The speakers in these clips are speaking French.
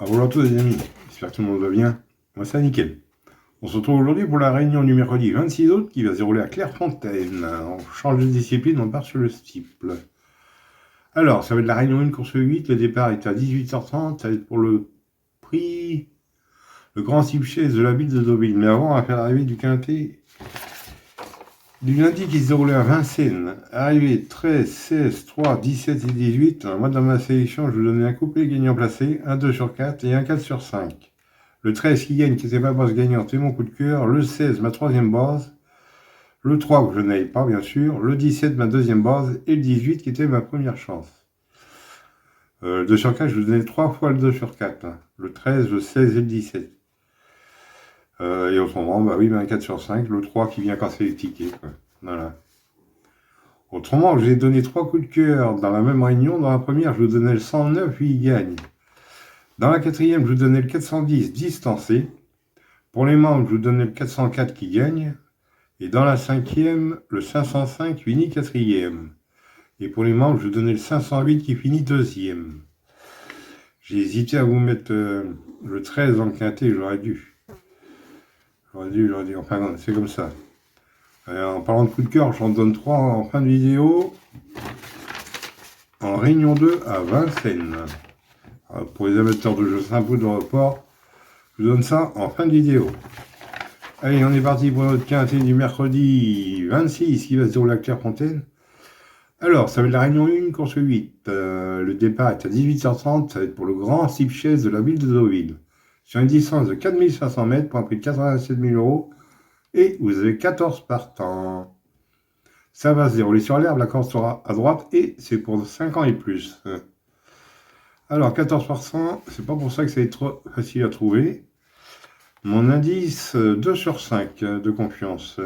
Bonjour à tous les amis, j'espère que tout le monde va bien. Moi c'est nickel. On se retrouve aujourd'hui pour la réunion du mercredi 26 août qui va se dérouler à Clairefontaine. On change de discipline, on part sur le steeple. Alors, ça va être la réunion 1, course 8, le départ est à 18h30, ça va être pour le prix, le grand steeple de la ville de Deauville. Mais avant, on va faire l'arrivée du quintet du lundi qui se déroulait à Vincennes. Arrivée 13, 16, 3, 17 et 18. Alors, moi, dans ma sélection, je vous donnais un couplet gagnant placé, un 2 sur 4 et un 4 sur 5. Le 13 qui gagne, qui était ma base gagnante, et mon coup de cœur. Le 16, ma troisième base. Le 3, que je n'avais pas, bien sûr. Le 17, ma deuxième base. Et le 18, qui était ma première chance. Le 2 sur 4, je vous donnais 3 fois le 2 sur 4. Hein. Le 13, le 16 et le 17. Et autrement, bah oui, un 4 sur 5. Le 3 qui vient casser les tickets. Quoi. Voilà. Autrement, je vous ai donné 3 coups de cœur dans la même réunion. Dans la première, je vous donnais le 109, puis il gagne. Dans la quatrième, je vous donnais le 410 distancé. Pour les membres, je vous donnais le 404 qui gagne. Et dans la cinquième, le 505 finit quatrième. Et pour les membres, je vous donnais le 508 qui finit deuxième. J'ai hésité à vous mettre le 13 dans le quintet, j'aurais dû. Enfin non, c'est comme ça. En parlant de coup de cœur, j'en donne 3 en fin de vidéo. En réunion 2 à Vincennes. Alors, pour les amateurs de jeux simples ou de report, je vous donne ça en fin de vidéo. Allez, on est parti pour notre quintet du mercredi 26 qui va se dérouler à Clairefontaine. Alors, ça va être la réunion 1, course 8. Le départ est à 18h30, ça va être pour le grand steeple de la ville de Deauville. Sur une distance de 4500 mètres pour un prix de 87 000 €. Et vous avez 14 partants. Ça va se dérouler sur l'herbe, la corde sera à droite et c'est pour 5 ans et plus. Alors, 14%, c'est pas pour ça que ça va être trop facile à trouver. Mon indice, 2 sur 5 de confiance.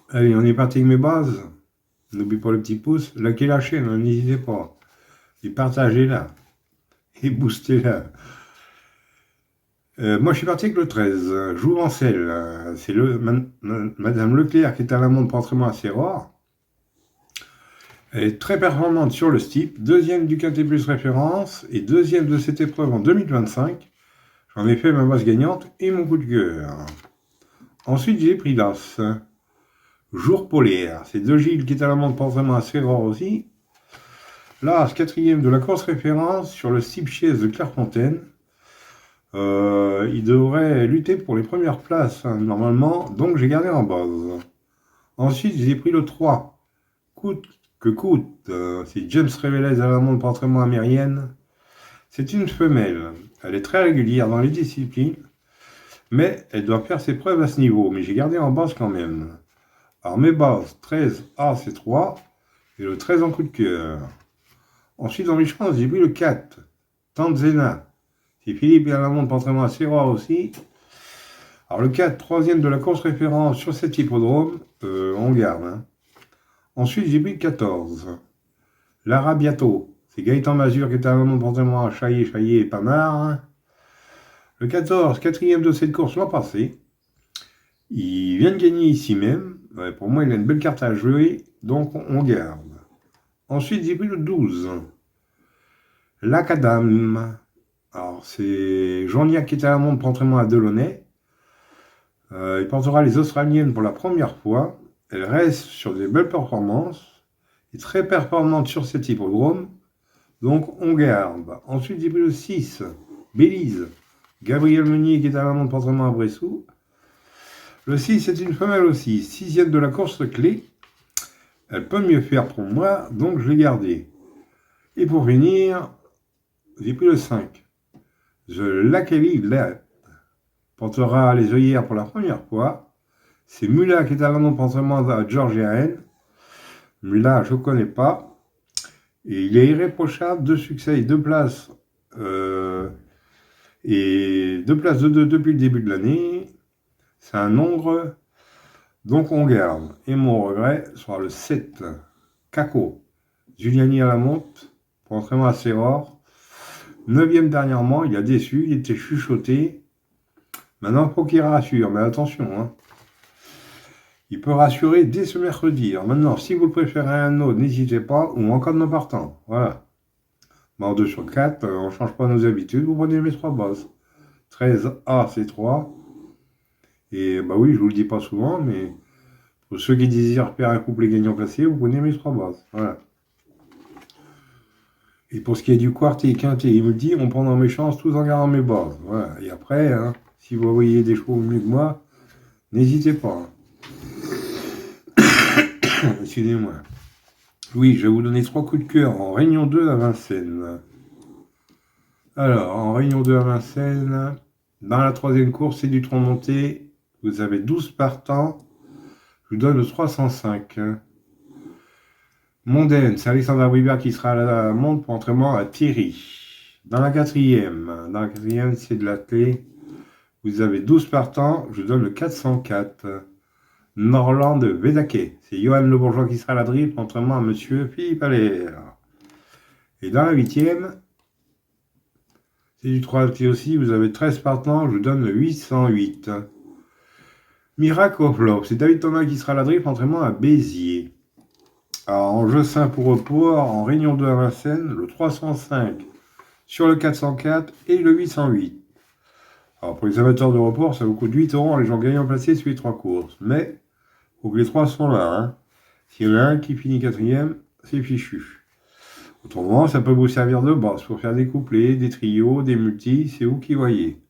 Allez, on est parti avec mes bases. N'oubliez pas le petit pouce. Likez la chaîne, n'hésitez pas. Et partagez-la. Et boostez-la. Moi, je suis parti avec le 13. Jouvencel. C'est Madame Leclerc qui est à la montre pour entraînement assez rare. Elle est très performante sur le steeple. Deuxième du quintet plus référence. Et deuxième de cette épreuve en 2025. J'en ai fait ma base gagnante et mon coup de cœur. Ensuite, j'ai pris l'As. Jour polaire. C'est De Gilles qui est à la montre pour vraiment assez rare aussi. L'As, quatrième de la course référence sur le steeple de Clairefontaine. Il devrait lutter pour les premières places, hein, normalement. Donc, j'ai gardé en base. Ensuite, j'ai pris le 3. Coûte que coûte. C'est James Revelez à la montre pour entraînement américaine. C'est une femelle. Elle est très régulière dans les disciplines, mais elle doit faire ses preuves à ce niveau. Mais j'ai gardé en base quand même. Alors mes bases, 13, A, c'est 3, et le 13 en coup de cœur. Ensuite, dans mes chances, j'ai pris le 4, Tanzena. C'est Philippe et à la montre pour entraînement assez rare aussi. Alors le 4, troisième de la course référence sur cet hippodrome, on garde. Hein. Ensuite, j'ai pris le 14, l'Arabiato. C'est Gaëtan Mazur qui est à la montre pour entraînement à Chaillé et Panard. Hein. Le 14, quatrième de cette course l'an passé. Il vient de gagner ici même. Ouais, pour moi, il a une belle carte à jouer, donc on garde. Ensuite, j'ai pris le 12. L'Acadam. Alors, c'est Jean-Niac qui est à la montre pour entraînement à Delaunay. Il portera les Australiennes pour la première fois. Elle reste sur des belles performances. Et très performante sur cet hippodrome. Donc, on garde. Ensuite, j'ai pris le 6. Bélise. Gabriel Meunier qui est à la montre pour entraînement à Bressou. Le 6 c'est une femelle aussi, sixième de la course clé. Elle peut mieux faire pour moi, donc je l'ai gardée. Et pour finir, j'ai pris le 5. The Lucky Lad portera les œillères pour la première fois. C'est Mula qui est à la montre pour entraînement à Georgian. Mula, je ne connais pas. Et il est irréprochable, 2 succès et 2 places. Et 2 places de 2 depuis le début de l'année. C'est un nombre, donc on garde. Et mon regret sera le 7. Caco. Giuliani à la montre, pour entraînement assez rare. 9e dernièrement, il a déçu, il était chuchoté. Maintenant, il faut qu'il rassure, mais attention. Hein. Il peut rassurer dès ce mercredi. Alors maintenant, si vous préférez un autre, n'hésitez pas, ou encore de nos partants. Voilà. Bah, en 2 sur 4, on ne change pas nos habitudes, vous prenez mes 3 bases. 13A, c'est 3. Et bah oui, je vous le dis pas souvent, mais pour ceux qui désirent faire un couplet gagnant placé, vous prenez mes 3 bases. Voilà. Et pour ce qui est du quartier quintet, il me dit, on prend dans mes chances tous en gardant mes bases. Voilà. Et après, hein, si vous voyez des choses mieux que moi, n'hésitez pas. Excusez-moi. Oui, je vais vous donner 3 coups de cœur en Réunion 2 à Vincennes. Alors, en Réunion 2 à Vincennes, dans la 3e course, c'est du tronc monté. Vous avez 12 partants. Je vous donne le 305. Mondaine, c'est Alexandre Bribert qui sera à la montre pour entraînement à Thierry. Dans la 4e, c'est de la clé. Vous avez 12 partants. Je vous donne le 404. Norland Védaquet. C'est Johan Le Bourgeois qui sera à la drift, entraînement à Monsieur Philippe Allaire. Et dans la 8e, c'est du 3 aussi, vous avez 13 partants, je vous donne le 808. Miracle of Love, c'est David Thomas qui sera à la drift, entraînement à Béziers. Alors, en jeu simple pour report, en Réunion 2 à Vincennes, le 305 sur le 404 et le 808. Alors, pour les amateurs de report, ça vous coûte 8 € les gens gagnants placés sur les 3 courses. Mais, il faut que les 3 sont là. Hein. S'il y en a un qui finit 4e, c'est fichu. Autrement, ça peut vous servir de base pour faire des couplets, des trios, des multis, c'est vous qui voyez.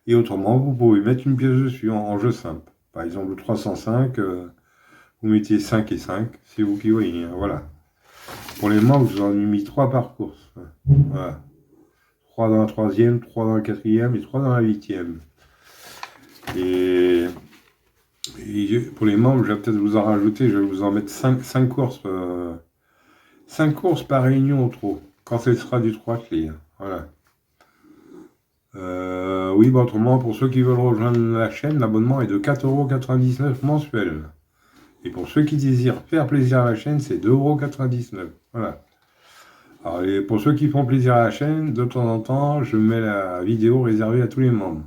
Et autrement, vous pouvez mettre une pièce dessus en jeu simple. Par exemple, le 305, vous mettez 5 et 5, c'est vous qui voyez. Hein, voilà. Pour les membres, je vous en ai mis 3 par course. Voilà. 3 dans la 3e, 3 dans la 4e et 3 dans la 8e. Et pour les membres, je vais peut-être vous en rajouter, je vais vous en mettre 5 courses. 5 courses par réunion au trop, quand ce sera du 3 clés. Hein. Voilà. Oui, bah autrement, pour ceux qui veulent rejoindre la chaîne, l'abonnement est de 4,99 € mensuel. Et pour ceux qui désirent faire plaisir à la chaîne, c'est 2,99 €. Voilà. Alors, et pour ceux qui font plaisir à la chaîne, de temps en temps, je mets la vidéo réservée à tous les membres.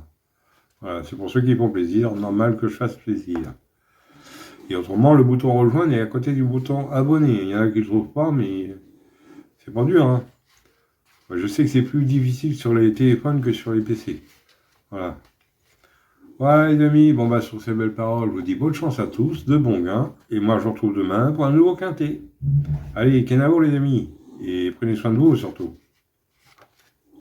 Voilà, c'est pour ceux qui font plaisir, normal que je fasse plaisir. Et autrement, le bouton rejoindre est à côté du bouton abonner. Il y en a qui ne le trouvent pas, mais c'est pas dur. Hein. Je sais que c'est plus difficile sur les téléphones que sur les PC. Voilà. Voilà les amis, bon bah sur ces belles paroles, je vous dis bonne chance à tous, de bons gains. Et moi je vous retrouve demain pour un nouveau quintet. Allez, kenavo les amis. Et prenez soin de vous surtout.